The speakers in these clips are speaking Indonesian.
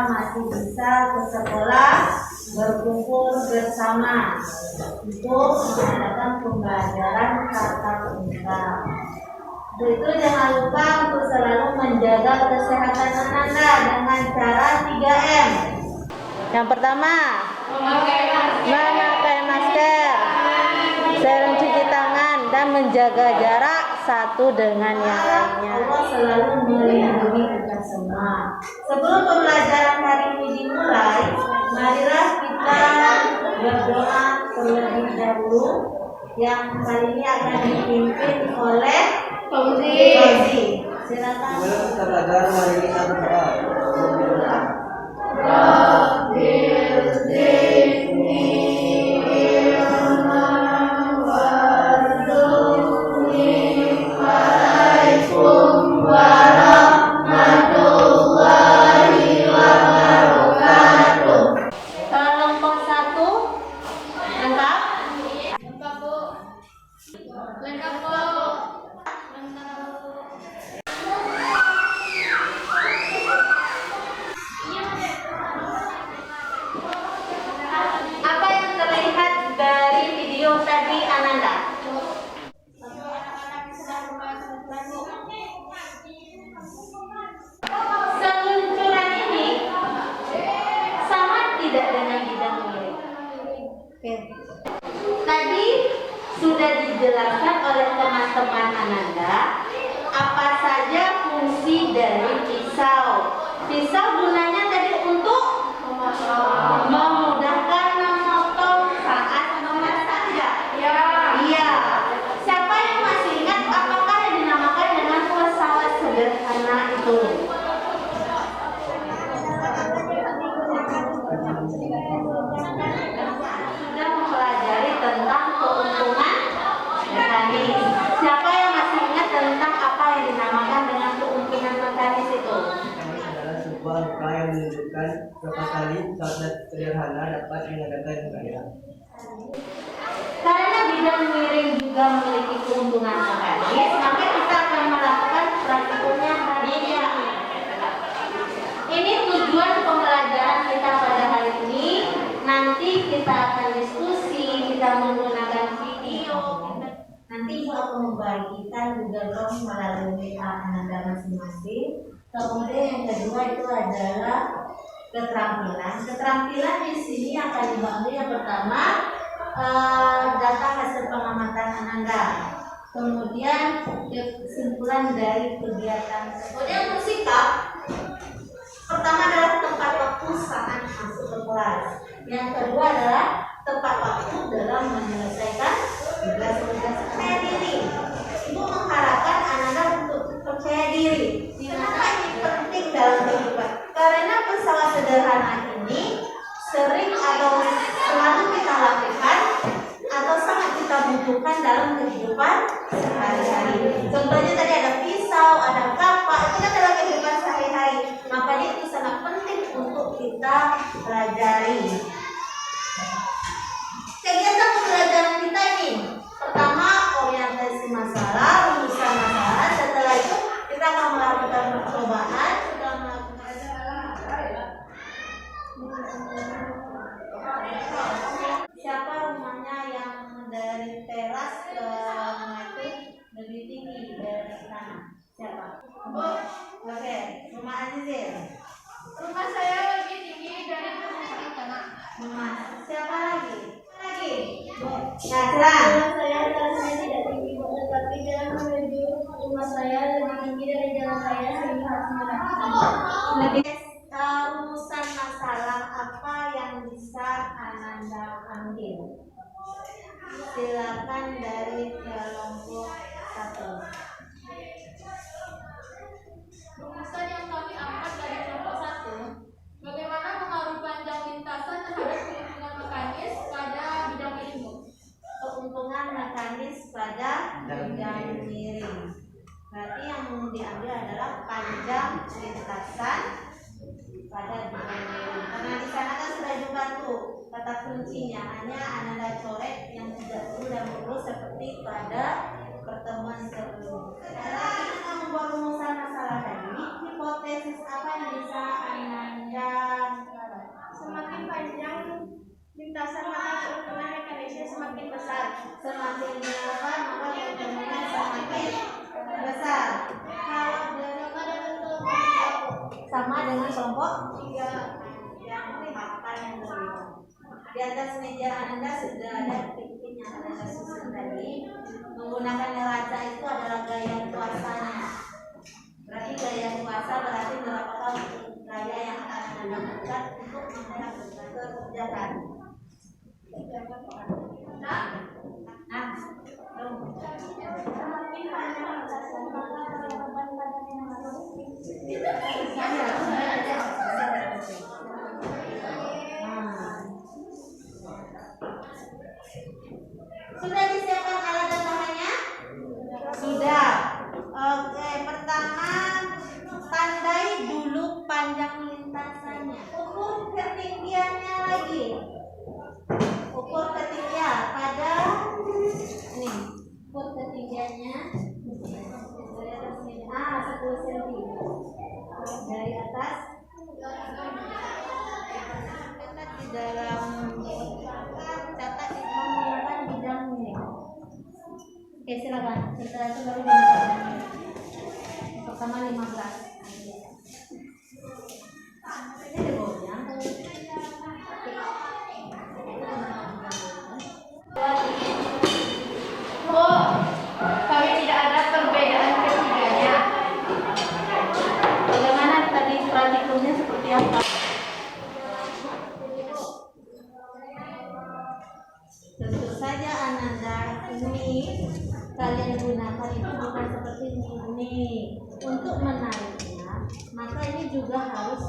masih bisa ke sekolah berkumpul bersama untuk mengadakan pembelajaran tatap muka. Itu jangan lupa untuk selalu menjaga kesehatan Ananda dengan cara 3M. Yang pertama, memakai masker, sering cuci tangan, dan menjaga jarak satu dengan yang lainnya. Allah selalu melindungi kita semua. Sebelum pembelajaran hari ini dimulai, marilah kita berdoa terlebih dahulu. Yang kali ini akan dipimpin oleh Fauzi. Silakan. Sebelum kita belajar, mari kita berdoa. Apa yang terlihat dari video tadi, Ananda? Seluncuran ini sama tidak dengan bidang miring? Tadi sudah dijelaskan oleh teman-teman Ananda apa saja fungsi dari pisau. Pisau gunanya tadi untuk memudahkan memotong saat memasak, ya? Iya. Siapa yang masih ingat apakah yang dinamakan dengan pesawat sederhana itu? Sudah mempelajari tentang keuntungan mekanis. Siapa yang masih ingat tentang apa yang dinamakan dengan keuntungan mekanis itu? Sebuah angka yang menunjukkan berapa kali pesawat sederhana dapat mengadakan gaya. Karena bidang miring juga memiliki keuntungan mekanis, maka kita akan melakukan praktikumnya hari ini. Ini tujuan pembelajaran kita pada hari ini. Nanti kita akan diskusi, kita menggunakan video. Nanti Ibu akan membagikan Google Doc melalui WA Ananda masing-masing. Kemudian yang kedua itu adalah keterampilan. Keterampilan di sini akan dibantu yang pertama data hasil pengamatan Ananda. Kemudian kesimpulan dari kegiatan. Kemudian bersikap. Pertama adalah tempat waktu saat masuk ke kelas. Yang kedua adalah tepat waktu dalam menyelesaikan tugas-tugas. Percaya diri. Ibu mengharapkan Ananda untuk percaya diri. Kenapa ini penting dalam kehidupan? Karena pesawat sederhana ini sering atau selalu kita lakukan atau sangat kita butuhkan dalam kehidupan sehari-hari. Contohnya tadi ada pisau, ada kapak, itu kan dalam kehidupan sehari-hari. Makanya itu sangat penting untuk kita pelajari. Kegiatan pembelajaran kita ini pertama orientasi masalah, rumusan masalah. Setelah itu kita akan melakukan percobaan. Siapa rumahnya yang dari teras ke rumah itu lebih tinggi dari tanah? Siapa? Oke, rumah Azizil. Rumah saya lebih tinggi dari permukaan tanah. Rumah siapa lagi? Nah, silakan. Rumah saya jalannya tidak tinggi, tetapi jalan menuju rumah saya lebih tinggi dari jalan saya sehingga harus melewati. Lebih rumusan masalah apa yang bisa Ananda ambil? Silakan dari kelompok 1. Rumusan yang kami angkat dari kelompok 1, bagaimana pengaruh panjang lintasan terhadap keuntungan mekanis pada bidang ilmu. Keuntungan mekanis pada bidang miring. Berarti yang diambil adalah panjang lintasan pada bidang miring. Karena di sana kan sudah juga tuh kata kuncinya, hanya Ananda coret yang tidak perlu dan perlu seperti pada pertemuan sebelumnya. Setelah kita membuat rumusan masalah tadi, hipotesis apa yang bisa Ananda panjang lintasan maka keuntungan mekanisnya semakin besar. Semakin berapa maka keuntungannya semakin besar. Kalau sama dengan kelompok 3 yang makan yang berbeda. Di atas meja Anda sudah ada titik yang Anda susun tadi. Menggunakan neraca itu adalah gaya kuasanya. Berarti gaya kuasa berarti berapakah gaya yang akan Anda lakukan untuk mengerjakan. Nah, semakin panjang lintasan maka harapan pada sudah disiapkan alat dan bahannya? Sudah. Oke, pertama tandai dulu panjang lintasannya. Ukur ketinggiannya lagi. Ukur ketinggian pada ini. Ukur ketinggiannya dari atas ini. 10 cm. Dari atas catat di dalam catat menggunakan bidang ini. Oke, silakan. Setelah itu baru gunakan. Pertama 15. Ini ada bawahnya. Tapi tidak ada perbedaan ketiganya. Bagaimana tadi praktikumnya seperti apa? Tentu saja Ananda ini kalian gunakan itu bukan seperti ini. Untuk menariknya, maka ini juga harus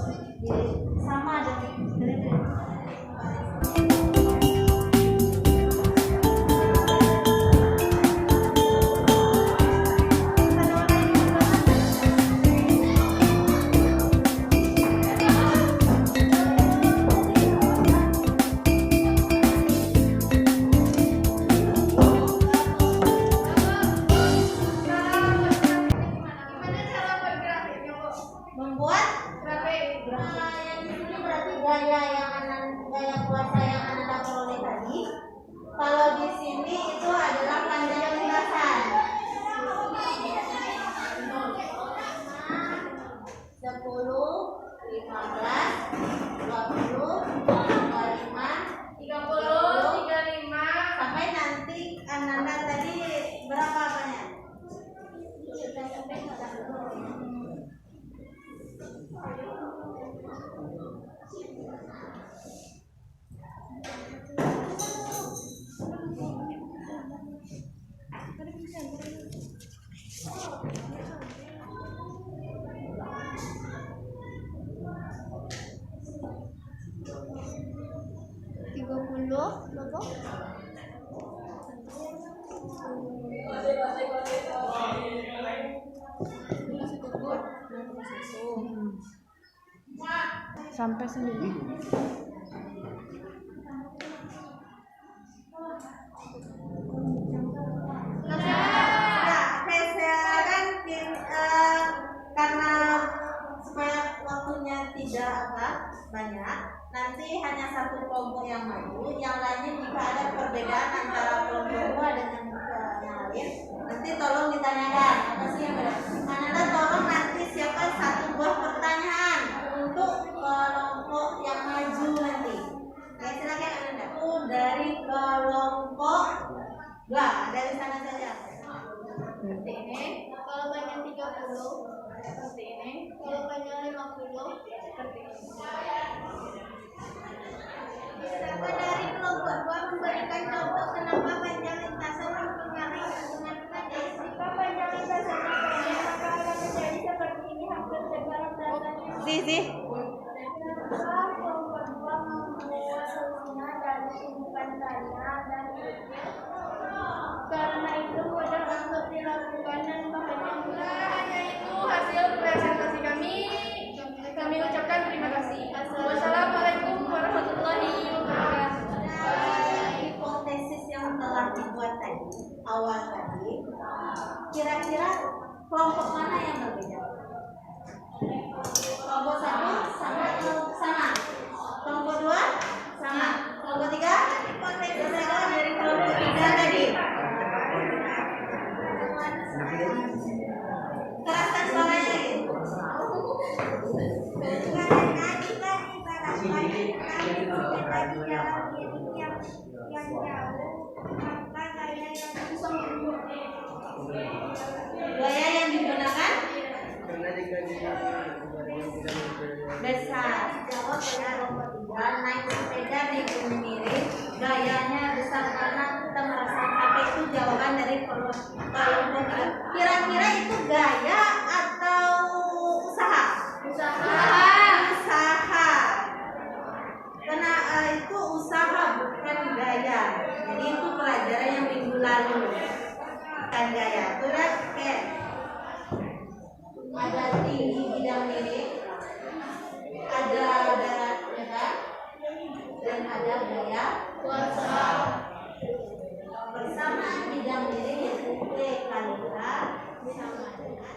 sama dengan membuat yang di sini berarti gaya kuasa yang Anda peroleh tadi. Kalau di sini itu adalah panjang lintasan 10, 15, 20, 25, 30, 35. sampai nanti Ananda tadi berapa banyak? Sampai sendiri. Karena supaya waktunya tidak banyak, nanti hanya satu kelompok yang maju, yang lainnya jika ada perbedaan antara kelompok 2 dengan yang lain, nanti tolong ditanyakan apa sih yang beda. Anda tolong nanti siapkan satu buah pertanyaan untuk kelompok yang maju nanti. Ya, silakan Anda. Dari kelompok 2, dari sana saja. Seperti ini. Kalau panjang 30 seperti ini. Kalau panjang 50 seperti ini. Siapa dari kelompok 2 memberikan contoh kenapa panjang lintasan mempengaruhi keuntungan mekanis? Jika panjang lintasan pendek, maka akan menjadi seperti ini hampir segala pelajarannya. Sih. Kenapa kelompok 2 membuat solusinya dari tumpukan tanah dan bukit? Karena itu mudah untuk dilakukan dan bahannya mudah. Hanya itu hasil presentasi kami. Kami ucapkan terima kasih. Wassalamualaikum warahmatullahi wabarakatuh. Hipotesis yang telah dibuat tadi, awal tadi, kira-kira kelompok mana yang berbeda? Kelompok 1 sama? Kelompok 2 mendaki jalan miring yang jauh, maka gaya yang Gaya yang digunakan Karena jika dia besar. Jawab pada nomor 3. Naik sepeda di gunung miring, gayanya besar karena kita merasa capek. Itu jawaban dari kelompok. Kira-kira itu gaya atau usaha? Usaha. Karena itu usaha bukan gaya. Jadi itu pelajaran yang minggu lalu. Bukan gaya. Sudah oke. Ada tinggi bidang miring, ada darat lebar, dan ada gaya kuasa. Persamaan bidang miring yaitu P kali K sama dengan.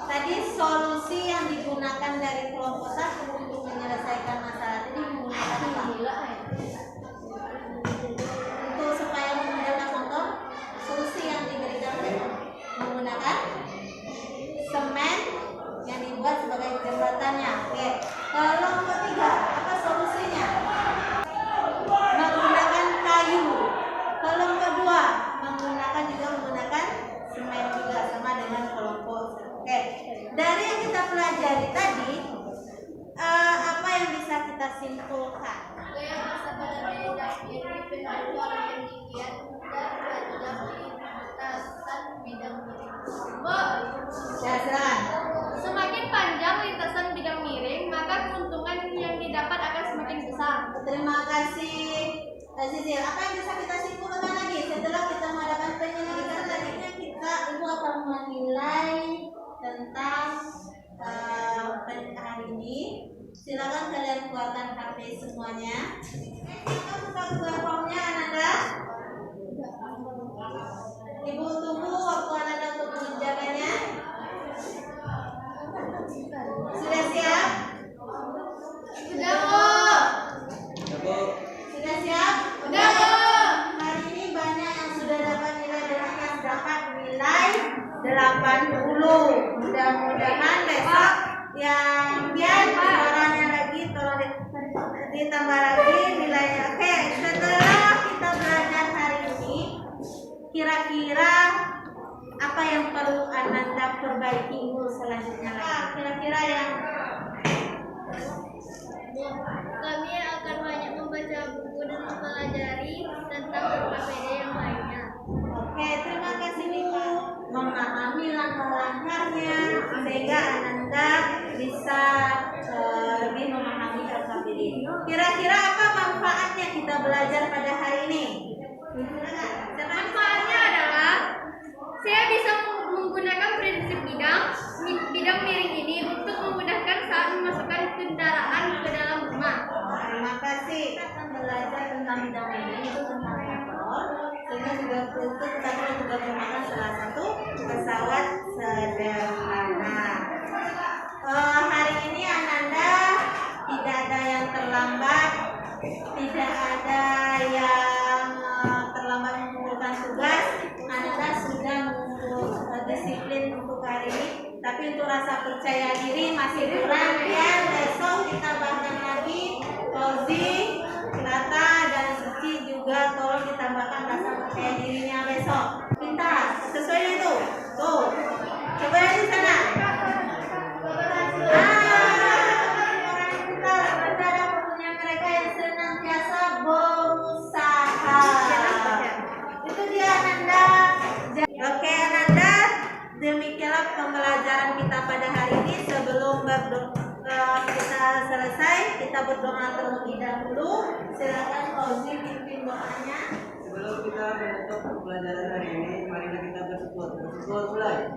Tadi solusi yang digunakan dari kelompok 1 untuk menyelesaikan masalah ini menggunakan apa? Untuk supaya memudahkan contoh, solusi yang diberikan menggunakan semen yang dibuat sebagai jembatannya. Oke. Kelompok 3, apa solusinya? Menggunakan kayu. Kelompok 2 menggunakan semen juga, sama dengan kelompok. Oke. Dari yang kita pelajari tadi, apa yang bisa kita simpulkan? gaya masa pada beda ini pengaruh ketinggian dan bidang lintasan bidang miring tersebut. Ya, silakan. Semakin panjang lintasan bidang miring, maka keuntungan yang didapat akan semakin besar. Terima kasih, Sisil. Apa yang bisa kita simpulkan lagi setelah kita mengadakan penyelidikan tadi? Ibu akan menilai tentang hari ini. Silakan kalian keluarkan HP semuanya. Kita buka Google Form-nya, Ananda. Ibu tunggu waktu Ananda untuk mengerjakannya. Sudah siap? Sudah, Bu. Sudah siap? Sudah, Bu. Hari ini banyak yang sudah dapat nilai dengan yang dapat nilai 80. Mudah-mudahan besok yang biar suaranya lagi tolong ditambah lagi nilainya. Oke, setelah kita belajar hari ini, kira-kira apa yang perlu Ananda perbaiki minggu selanjutnya lagi? Kira-kira yang Kami akan banyak membaca buku dan mempelajari tentang KPD yang lainnya. Oke, terima kasih Ibu. Memahami langkah-langkahnya sehingga Ananda bisa lebih memahami KPD. Kira-kira apa manfaatnya kita belajar pada hari ini? Manfaatnya adalah saya bisa menggunakan prinsip bidang miring ini untuk memudahkan saat memasukkan kendaraan ke dalam rumah. Terima kasih. Kita akan belajar tentang bidang miring itu tentang motor. Sehingga juga itu kita juga merupakan salah satu pesawat sederhana. Hari ini Ananda tidak ada yang terlambat, tidak ada yang terlambat mengumpulkan tugas. Ananda sudah mengumpulkan disiplin untuk hari ini, tapi untuk rasa percaya diri masih kurang ya. Besok kita bahkan lagi. Fauzi, Lata, dan Suci juga tolong ditambahkan rasa percaya dirinya besok. Pintar, sesuai itu. Tuh, coba lihat di sana. Orang pintar, berada punya mereka yang senantiasa berusaha. Itu dia Ananda. Oke Ananda, demikianlah pembelajaran kita pada hari ini. Sebelum kita selesai, kita berdoa terlebih dahulu. Silakan Fauzi pimpin doanya. Sebelum kita menutup pembelajaran hari ini, marilah kita bersyukur. Bersyukur mulai.